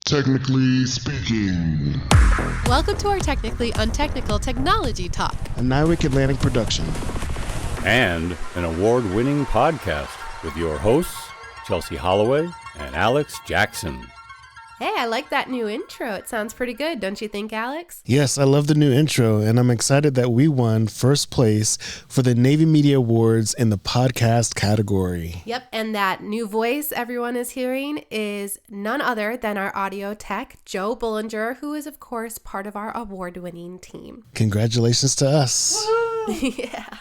Technically speaking. Welcome to our Technically Untechnical Technology Talk, a NIWC Atlantic production, and an award-winning podcast with your hosts, Chelsie Holloway and Alex Jackson. Hey, I like that new intro. It sounds pretty good, don't you think, Alex? Yes, I love the new intro, and I'm excited that we won first place for the Navy Media Awards in the podcast category. Yep, and that new voice everyone is hearing is none other than our audio tech, Joe Bullinger, who is, of course, part of our award-winning team. Congratulations to us. Yeah.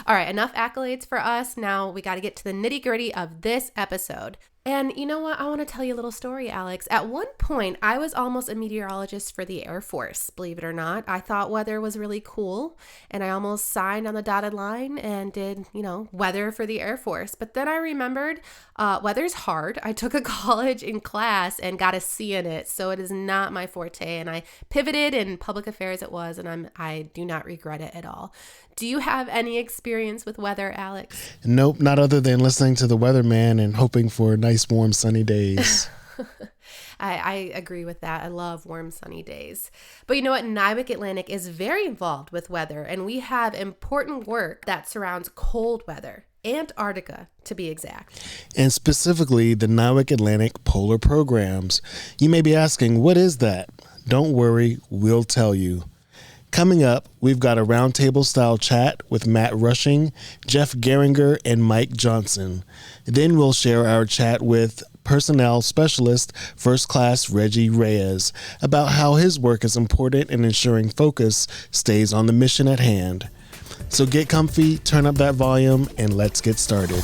All right, enough accolades for us. Now we got to get to the nitty-gritty of this episode. And you know what? I want to tell you a little story, Alex. At one point, I was almost a meteorologist for the Air Force, believe it or not. I thought weather was really cool, and I almost signed on the dotted line and did, weather for the Air Force. But then I remembered weather's hard. I took a college in class and got a C in it, so it is not my forte. And I pivoted in public affairs it was, and I do not regret it at all. Do you have any experience with weather, Alex? Nope, not other than listening to the weatherman and hoping for nice, warm, sunny days. I agree with that. I love warm, sunny days. But you know what? NIWC Atlantic is very involved with weather, and we have important work that surrounds cold weather. Antarctica, to be exact. And specifically, the NIWC Atlantic Polar Programs. You may be asking, what is that? Don't worry, we'll tell you. Coming up, we've got a roundtable style chat with Matt Rushing, Jeff Gehringer, and Mike Johnson. Then we'll share our chat with personnel specialist First Class Reggie Reyes about how his work is important in ensuring focus stays on the mission at hand. So get comfy, turn up that volume, and let's get started.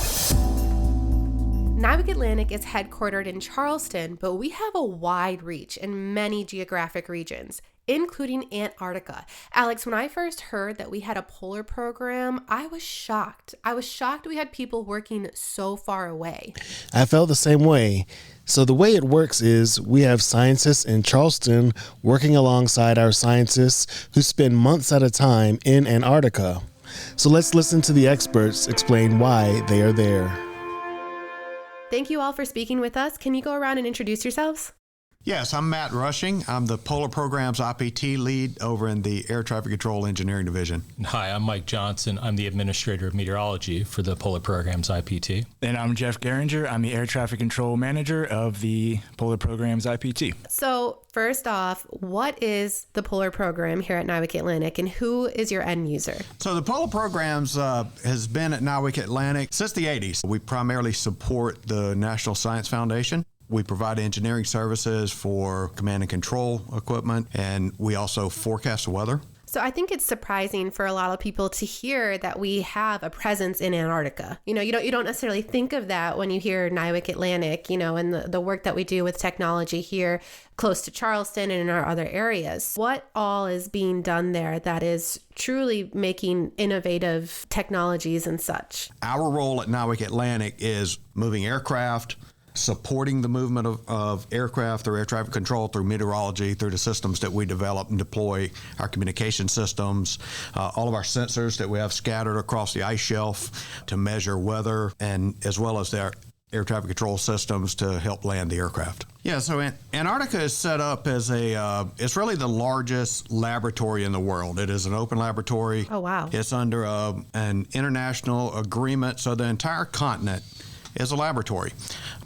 NIWC Atlantic is headquartered in Charleston, but we have a wide reach in many geographic regions, including Antarctica. Alex, when I first heard that we had a polar program, I was shocked. I was shocked we had people working so far away. I felt the same way. So the way it works is we have scientists in Charleston working alongside our scientists who spend months at a time in Antarctica. So let's listen to the experts explain why they are there. Thank you all for speaking with us. Can you go around and introduce yourselves? Yes, I'm Matt Rushing. I'm the Polar Programs IPT lead over in the Air Traffic Control Engineering Division. Hi, I'm Mike Johnson. I'm the Administrator of Meteorology for the Polar Programs IPT. And I'm Jeff Gehringer. I'm the Air Traffic Control Manager of the Polar Programs IPT. So first off, what is the Polar Program here at NIWC Atlantic, and who is your end user? So the Polar Programs has been at NIWC Atlantic since the 80s. We primarily support the National Science Foundation. We provide engineering services for command and control equipment, and we also forecast the weather. So I think it's surprising for a lot of people to hear that we have a presence in Antarctica. You don't necessarily think of that when you hear NIWC Atlantic, and the work that we do with technology here close to Charleston and in our other areas. What all is being done there that is truly making innovative technologies and such? Our role at NIWC Atlantic is moving aircraft, supporting the movement of aircraft through air traffic control, through meteorology, through the systems that we develop and deploy, our communication systems, all of our sensors that we have scattered across the ice shelf to measure weather, and as well as their air traffic control systems to help land the aircraft. Yeah, so Antarctica is set up as it's really the largest laboratory in the world. It is an open laboratory. Oh, wow. It's under an international agreement, so the entire continent is a laboratory.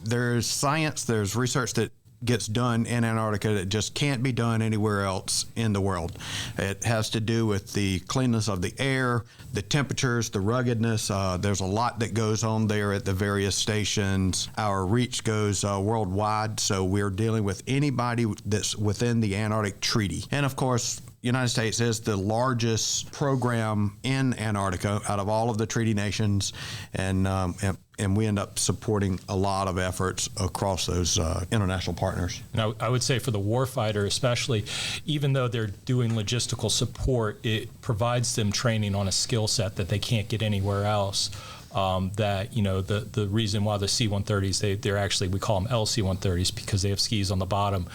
There's science, there's research that gets done in Antarctica that just can't be done anywhere else in the world. It has to do with the cleanness of the air, the temperatures, the ruggedness. There's a lot that goes on there at the various stations. Our reach goes worldwide, so we're dealing with anybody that's within the Antarctic Treaty. And of course, United States is the largest program in Antarctica out of all of the treaty nations, and we end up supporting a lot of efforts across those international partners. Now, I would say for the warfighter especially, even though they're doing logistical support, it provides them training on a skill set that they can't get anywhere else. that, the reason why the C-130s, they're actually, we call them LC-130s because they have skis on the bottom.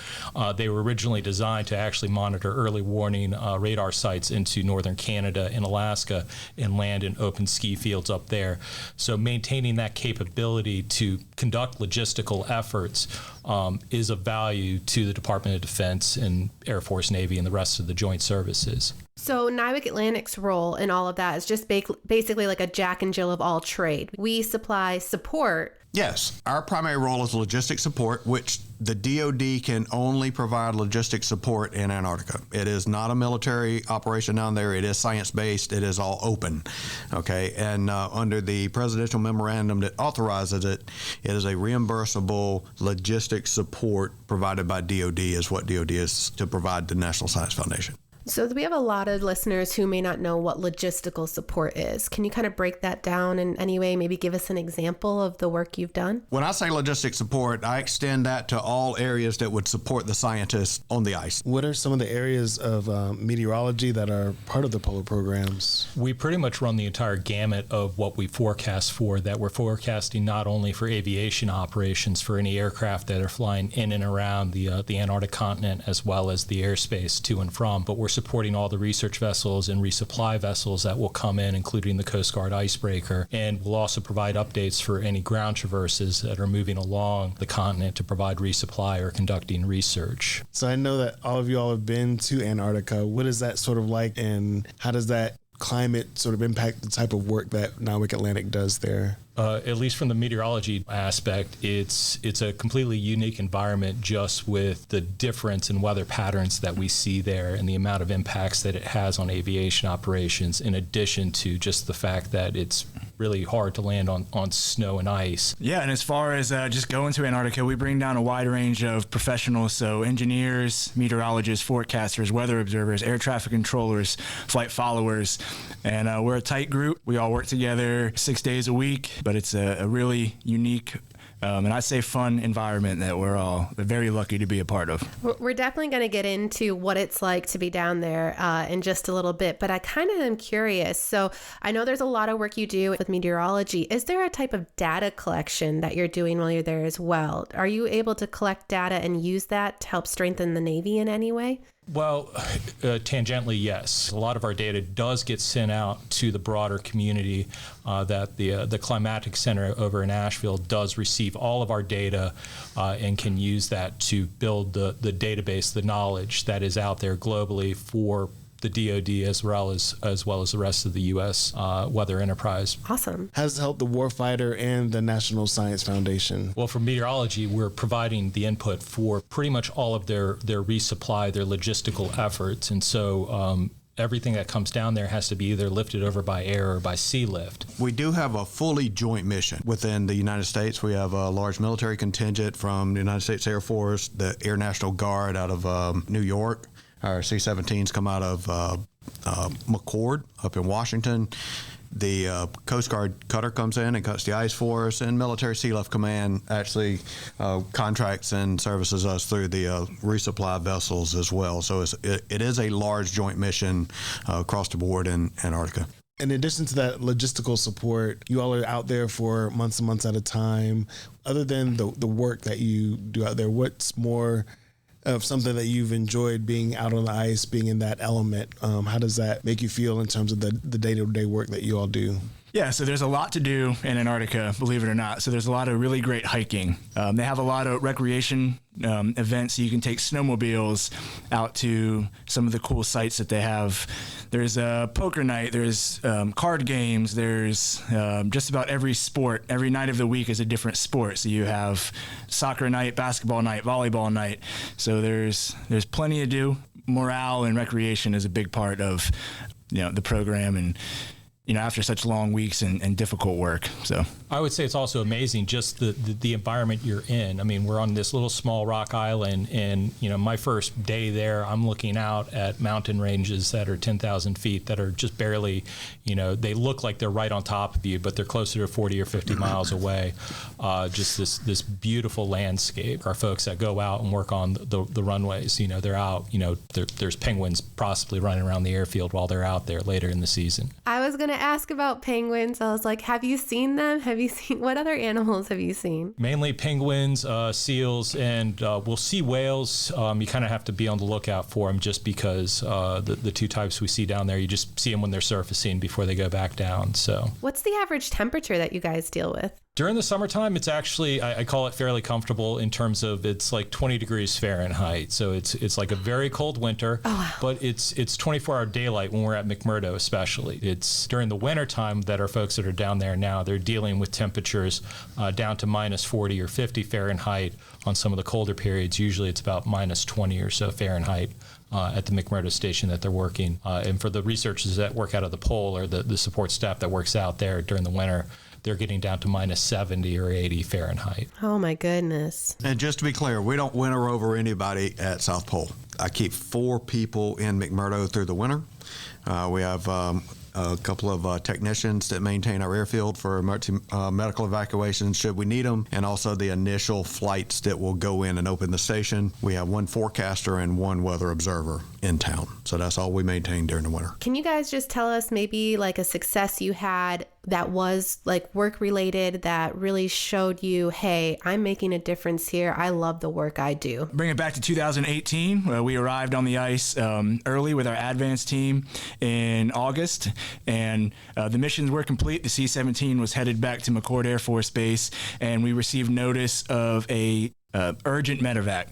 They were originally designed to actually monitor early warning radar sites into northern Canada and Alaska and land in open ski fields up there. So maintaining that capability to conduct logistical efforts is of value to the Department of Defense and Air Force, Navy, and the rest of the joint services. So NIWC Atlantic's role in all of that is just basically like a Jack and Jill of all trade. We supply support. Yes, our primary role is logistic support, which the DoD can only provide logistic support in Antarctica. It is not a military operation down there. It is science-based. It is all open, okay? And under the presidential memorandum that authorizes it, it is a reimbursable logistic support provided by DoD is what DoD is to provide the National Science Foundation. So we have a lot of listeners who may not know what logistical support is. Can you kind of break that down in any way? Maybe give us an example of the work you've done? When I say logistic support, I extend that to all areas that would support the scientists on the ice. What are some of the areas of meteorology that are part of the polar programs? We pretty much run the entire gamut of what we forecast for, that we're forecasting not only for aviation operations for any aircraft that are flying in and around the Antarctic continent as well as the airspace to and from, but we're supporting all the research vessels and resupply vessels that will come in, including the Coast Guard icebreaker. And we'll also provide updates for any ground traverses that are moving along the continent to provide resupply or conducting research. So I know that all of y'all have been to Antarctica. What is that sort of like, and how does that climate sort of impact the type of work that NIWC Atlantic does there? At least from the meteorology aspect, it's a completely unique environment just with the difference in weather patterns that we see there and the amount of impacts that it has on aviation operations, in addition to just the fact that it's really hard to land on snow and ice. Yeah, and as far as just going to Antarctica, we bring down a wide range of professionals, so engineers, meteorologists, forecasters, weather observers, air traffic controllers, flight followers, and we're a tight group. We all work together 6 days a week, but it's a really unique and I say fun environment that we're all very lucky to be a part of. We're definitely going to get into what it's like to be down there in just a little bit, but I kind of am curious. So I know there's a lot of work you do with meteorology. Is there a type of data collection that you're doing while you're there as well? Are you able to collect data and use that to help strengthen the Navy in any way? Well, tangentially, yes. A lot of our data does get sent out to the broader community. That the Climatic Center over in Asheville does receive all of our data and can use that to build the database, the knowledge that is out there globally for the DoD as well as the rest of the U.S. weather enterprise. Awesome. How does it help the warfighter and the National Science Foundation? Well, for meteorology, we're providing the input for pretty much all of their resupply, their logistical efforts. And so everything that comes down there has to be either lifted over by air or by sea lift. We do have a fully joint mission within the United States. We have a large military contingent from the United States Air Force, the Air National Guard out of New York. Our C-17s come out of McCord up in Washington. The Coast Guard cutter comes in and cuts the ice for us, and Military Sea Lift Command actually contracts and services us through the resupply vessels as well. So it is a large joint mission across the board in Antarctica. In addition to that logistical support, you all are out there for months and months at a time. Other than the work that you do out there, what's more of something that you've enjoyed being out on the ice, being in that element? How does that make you feel in terms of the day-to-day work that you all do? Yeah, so there's a lot to do in Antarctica, believe it or not. So there's a lot of really great hiking. They have a lot of recreation events, so you can take snowmobiles out to some of the cool sites that they have. There's a poker night, there's card games, there's just about every sport. Every night of the week is a different sport. So you have soccer night, basketball night, volleyball night. So there's plenty to do. Morale and recreation is a big part of the program, and after such long weeks and difficult work. So I would say it's also amazing just the environment you're in. I mean, we're on this little small rock island, and my first day there, I'm looking out at mountain ranges that are 10,000 feet that are just barely, they look like they're right on top of you, but they're closer to 40 or 50 miles away. Just this beautiful landscape. Our folks that go out and work on the runways, they're out, there's penguins possibly running around the airfield while they're out there later in the season. I was going to ask about penguins. I was like, have you seen them? What other animals have you seen? Mainly penguins, seals, and we'll see whales. You kind of have to be on the lookout for them just because the two types we see down there, you just see them when they're surfacing before they go back down. So, what's the average temperature that you guys deal with? During the summertime, it's actually, I call it fairly comfortable in terms of it's like 20 degrees Fahrenheit. So it's like a very cold winter, but it's 24-hour daylight when we're at McMurdo especially. It's during the winter time that our folks that are down there now, they're dealing with temperatures down to minus 40 or 50 Fahrenheit on some of the colder periods. Usually it's about minus 20 or so Fahrenheit. At the McMurdo station that they're working. And for the researchers that work out of the pole or the support staff that works out there during the winter, they're getting down to minus 70 or 80 Fahrenheit. Oh, my goodness. And just to be clear, we don't winter over anybody at South Pole. I keep 4 people in McMurdo through the winter. We have a couple of technicians that maintain our airfield for emergency medical evacuations should we need them, and also the initial flights that will go in and open the station. We have 1 forecaster and 1 weather observer in town. So that's all we maintain during the winter. Can you guys just tell us maybe like a success you had that was like work related that really showed you, hey, I'm making a difference here. I love the work I do. Bring it back to 2018, where we arrived on the ice early with our advanced team in August, and the missions were complete. The C-17 was headed back to McCord Air Force Base, and we received notice of a urgent medevac,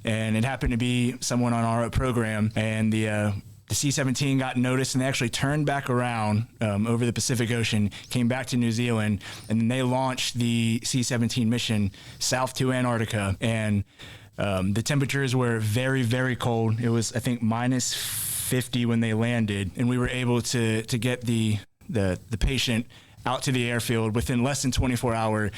and it happened to be someone on our program, and the C-17 got noticed, and they actually turned back around over the Pacific Ocean, came back to New Zealand, and then they launched the C-17 mission south to Antarctica. And the temperatures were very, very cold. It was, I think, minus 50 when they landed, and we were able to get the patient out to the airfield within less than 24-hour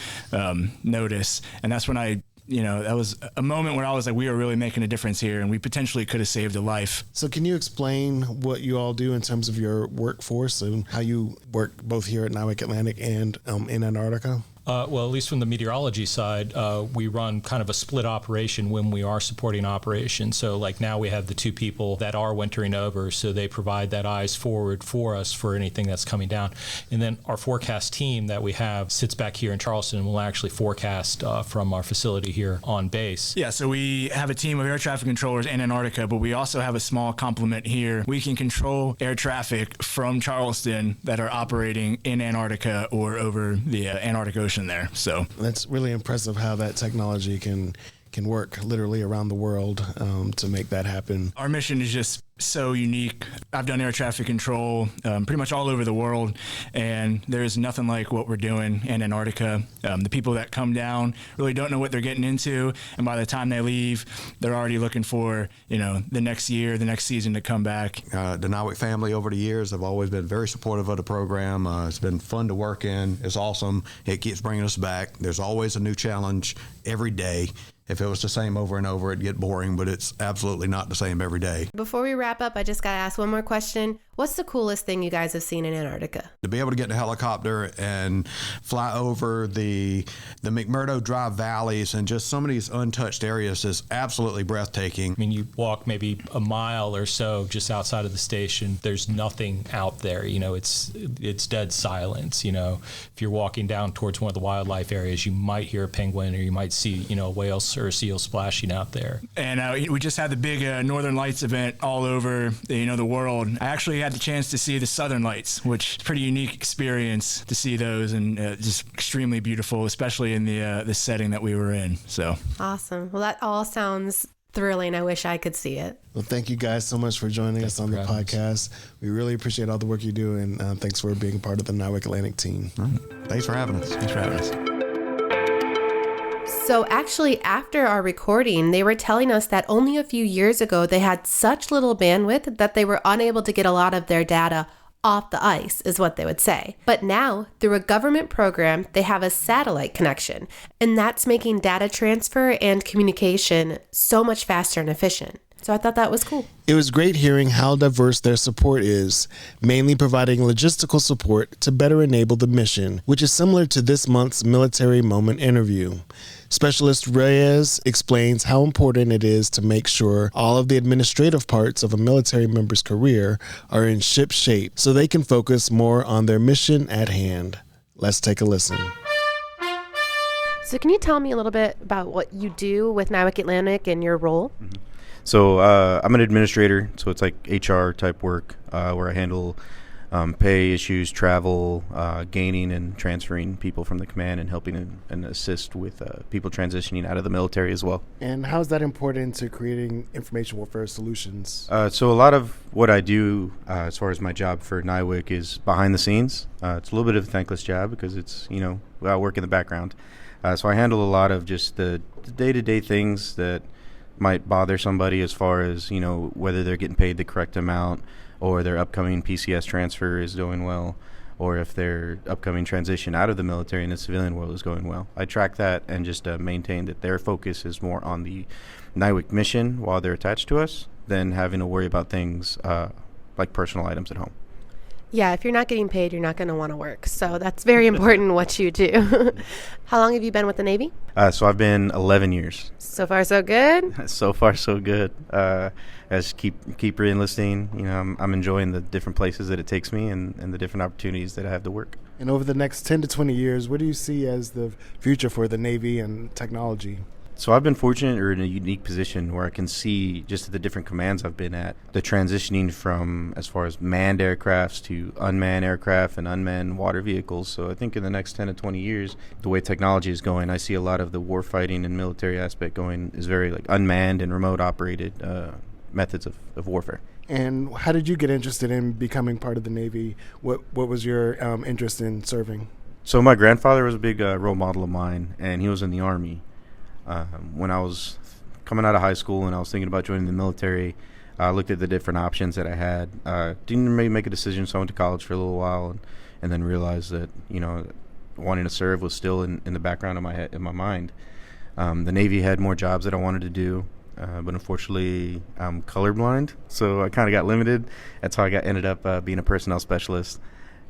notice. And that's when that was a moment where I was like, we are really making a difference here, and we potentially could have saved a life. So can you explain what you all do in terms of your workforce and how you work both here at NIWC Atlantic and in Antarctica? Well, at least from the meteorology side, we run kind of a split operation when we are supporting operations. So like now we have the 2 people that are wintering over, so they provide that eyes forward for us for anything that's coming down. And then our forecast team that we have sits back here in Charleston and will actually forecast from our facility here on base. Yeah, so we have a team of air traffic controllers in Antarctica, but we also have a small complement here. We can control air traffic from Charleston that are operating in Antarctica or over the Antarctic Ocean there. So that's really impressive how that technology can work literally around the world to make that happen. Our mission is just so unique. I've done air traffic control pretty much all over the world, and there's nothing like what we're doing in Antarctica. The people that come down really don't know what they're getting into, and by the time they leave, they're already looking for the next year, the next season to come back. The NIWC family over the years have always been very supportive of the program. It's been fun to work in. It's awesome. It keeps bringing us back. There's always a new challenge every day. If it was the same over and over, it'd get boring, but it's absolutely not the same every day. Before we wrap up, I just got to ask one more question. What's the coolest thing you guys have seen in Antarctica? To be able to get in a helicopter and fly over the McMurdo Dry Valleys and just some of these untouched areas is absolutely breathtaking. I mean, you walk maybe a mile or so just outside of the station. There's nothing out there. It's dead silence. If you're walking down towards one of the wildlife areas, you might hear a penguin or you might see, a whale or a seal splashing out there. And we just had the big Northern Lights event all over the world. I actually had the chance to see the Southern Lights, which is a pretty unique experience to see those, and just extremely beautiful, especially in the setting that we were in. So awesome. Well, that all sounds thrilling. I wish I could see it. Well, thank you guys so much for joining us on the podcast. We really appreciate all the work you do, and thanks for being part of the NIWC Atlantic team. Thanks for having us. Thanks for having us. So actually, after our recording, they were telling us that only a few years ago, they had such little bandwidth that they were unable to get a lot of their data off the ice, is what they would say. But now, through a government program, they have a satellite connection, and that's making data transfer and communication so much faster and efficient. So I thought that was cool. It was great hearing how diverse their support is, mainly providing logistical support to better enable the mission, which is similar to this month's Military Moment interview. Specialist Reyes explains how important it is to make sure all of the administrative parts of a military member's career are in ship shape so they can focus more on their mission at hand. Let's take a listen. So can you tell me a little bit about what you do with NIWC Atlantic and your role? So I'm an administrator, so it's like HR type work where I handle pay issues, travel, gaining and transferring people from the command and helping and assist with people transitioning out of the military as well. And how is that important to creating information warfare solutions? So a lot of what I do as far as my job for NIWC is behind the scenes. It's a little bit of a thankless job because it's, I work in the background. So I handle a lot of just the day-to-day things that might bother somebody as far as, whether they're getting paid the correct amount or their upcoming PCS transfer is going well, or if their upcoming transition out of the military in the civilian world is going well. I track that and just maintain that their focus is more on the NIWC mission while they're attached to us than having to worry about things like personal items at home. Yeah, if you're not getting paid, you're not going to want to work. So that's very important what you do. How long have you been with the Navy? So I've been 11 years. So far, so good? So far, so good. As keep re-enlisting, I'm enjoying the different places that it takes me and the different opportunities that I have to work. And over the next 10 to 20 years, what do you see as the future for the Navy and technology? So I've been fortunate or in a unique position where I can see just the different commands I've been at, the transitioning from as far as manned aircrafts to unmanned aircraft and unmanned water vehicles. So I think in the next 10 to 20 years, the way technology is going, I see a lot of the warfighting and military aspect going is very like unmanned and remote operated methods of warfare. And how did you get interested in becoming part of the Navy? What was your interest in serving? So my grandfather was a big role model of mine, and he was in the Army. When I was coming out of high school and I was thinking about joining the military, I looked at the different options that I had. Didn't really make a decision, so I went to college for a little while and then realized that, wanting to serve was still in the background of my head, in my mind. The Navy had more jobs that I wanted to do, but unfortunately I'm colorblind, so I kind of got limited. That's how I ended up being a personnel specialist.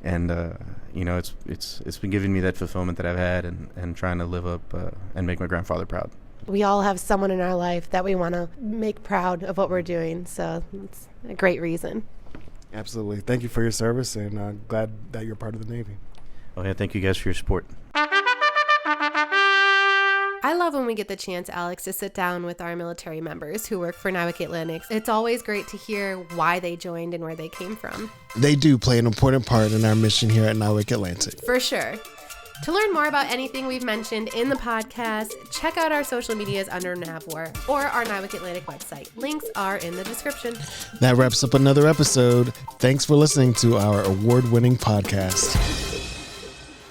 And, it's been giving me that fulfillment that I've had and trying to live up and make my grandfather proud. We all have someone in our life that we want to make proud of what we're doing. So it's a great reason. Absolutely. Thank you for your service, and glad that you're part of the Navy. Oh, yeah. Thank you guys for your support. I love when we get the chance, Alex, to sit down with our military members who work for NIWC Atlantic. It's always great to hear why they joined and where they came from. They do play an important part in our mission here at NIWC Atlantic. For sure. To learn more about anything we've mentioned in the podcast, check out our social medias under NAVWAR or our NIWC Atlantic website. Links are in the description. That wraps up another episode. Thanks for listening to our award-winning podcast.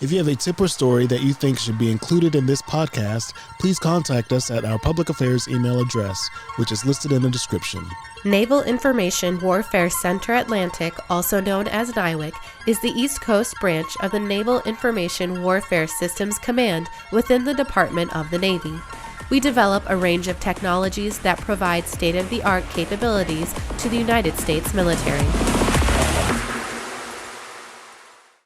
If you have a tip or story that you think should be included in this podcast, please contact us at our public affairs email address, which is listed in the description. Naval Information Warfare Center Atlantic, also known as NIWC, is the East Coast branch of the Naval Information Warfare Systems Command within the Department of the Navy. We develop a range of technologies that provide state-of-the-art capabilities to the United States military.